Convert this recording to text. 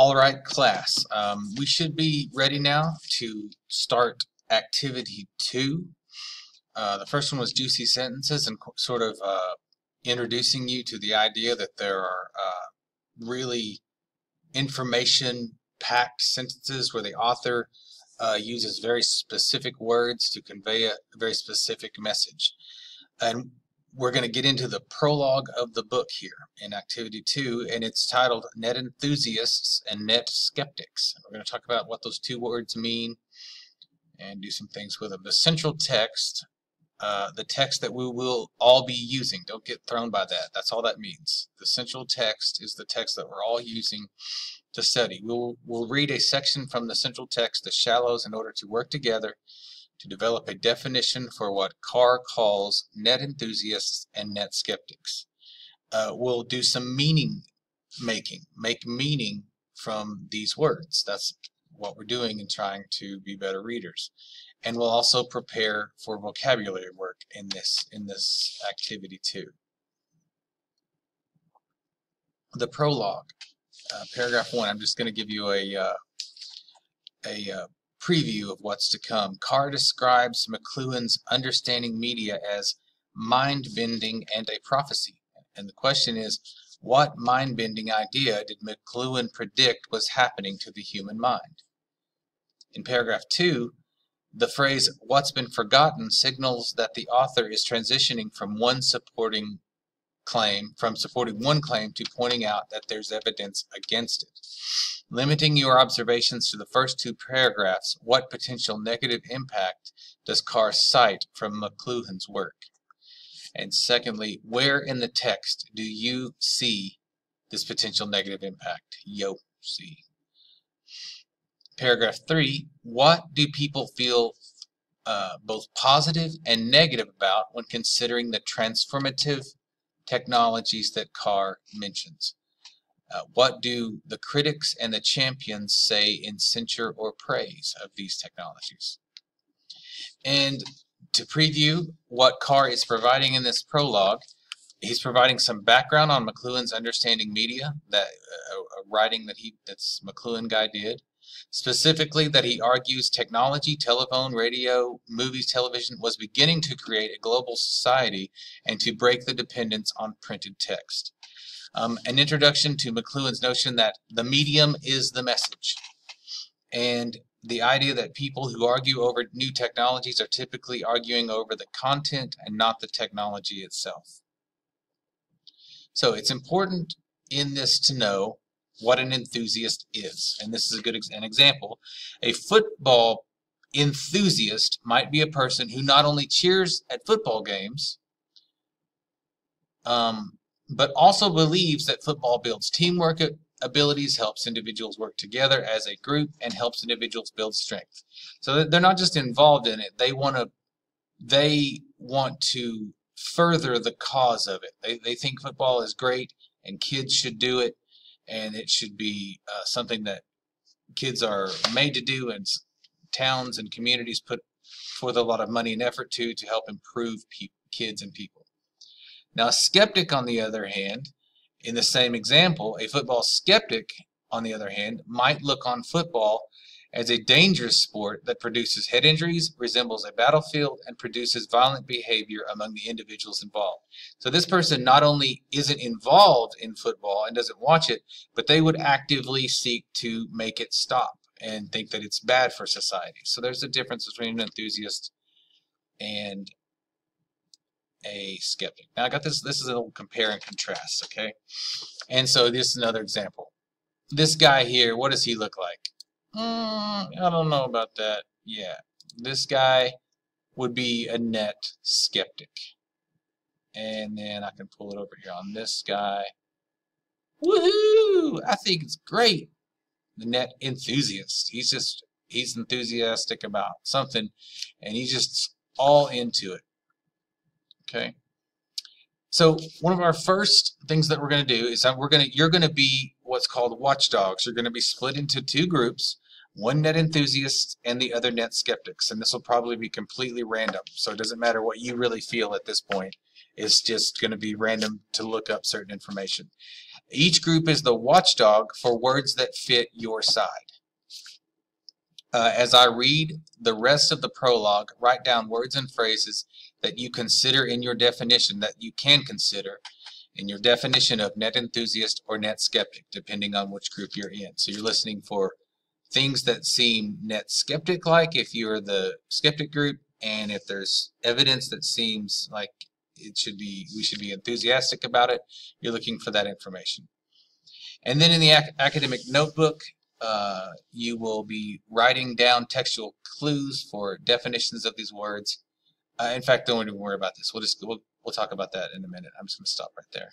All right, class. We should be ready now to start activity 2. The first one was juicy sentences and sort of introducing you to the idea that there are really information-packed sentences where the author uses very specific words to convey a very specific message. And we're going to get into the prologue of the book here in Activity 2, and it's titled Net Enthusiasts and Net Skeptics. We're going to talk about what those two words mean and do some things with them. The central text, the text that we will all be using, don't get thrown by that. That's all that means. The central text is the text that we're all using to study. We'll read a section from the central text, The Shallows, in order to work together to develop a definition for what Carr calls net enthusiasts and net skeptics. We'll do some meaning making, make meaning from these words. That's what we're doing in trying to be better readers. And we'll also prepare for vocabulary work in this activity 2. The prologue, paragraph 1. I'm just going to give you a preview of what's to come. Carr describes McLuhan's understanding media as mind-bending and a prophecy. And the question is, what mind-bending idea did McLuhan predict was happening to the human mind? In paragraph 2, the phrase, what's been forgotten, signals that the author is transitioning from supporting one claim to pointing out that there's evidence against it. Limiting your observations to the first 2 paragraphs, what potential negative impact does Carr cite from McLuhan's work? And secondly, where in the text do you see this potential negative impact? See. Paragraph 3, what do people feel both positive and negative about when considering the transformative technologies that Carr mentions? What do the critics and the champions say in censure or praise of these technologies? And to preview what Carr is providing in this prologue, he's providing some background on McLuhan's understanding media, that a writing that this McLuhan guy did. Specifically, that he argues technology, telephone, radio, movies, television was beginning to create a global society and to break the dependence on printed text. An introduction to McLuhan's notion that the medium is the message, and the idea that people who argue over new technologies are typically arguing over the content and not the technology itself. So it's important in this to know what an enthusiast is, and this is a good example. A football enthusiast might be a person who not only cheers at football games, but also believes that football builds teamwork abilities, helps individuals work together as a group, and helps individuals build strength. So they're not just involved in it, they want to further the cause of it. They think football is great and kids should do it, and it should be something that kids are made to do, and towns and communities put forth a lot of money and effort to help improve kids and people. Now, a skeptic, on the other hand, in the same example, a football skeptic, on the other hand, might look on football as a dangerous sport that produces head injuries, resembles a battlefield, and produces violent behavior among the individuals involved. So this person not only isn't involved in football and doesn't watch it, but they would actively seek to make it stop and think that it's bad for society. So there's a difference between an enthusiast and a skeptic. Now I got this is a little compare and contrast, okay? And so this is another example. This guy here, what does he look like? I don't know about that. Yeah, this guy would be a net skeptic. And then I can pull it over here on this guy. Woohoo! I think it's great. The net enthusiast. He's enthusiastic about something, and he's just all into it. Okay. So one of our first things that we're going to do is that you're going to be what's called watchdogs. You're going to be split into 2 groups, one net enthusiast and the other net skeptics, and this will probably be completely random. So it doesn't matter what you really feel at this point. It's just going to be random to look up certain information. Each group is the watchdog for words that fit your side. As I read the rest of the prologue, write down words and phrases that you consider in your definition, that you can consider in your definition of net enthusiast or net skeptic, depending on which group you're in. So you're listening for things that seem net skeptic-like if you're the skeptic group, and if there's evidence that seems like we should be enthusiastic about it, you're looking for that information. And then in the academic notebook, you will be writing down textual clues for definitions of these words. In fact, don't even worry about this. We'll talk about that in a minute. I'm just going to stop right there.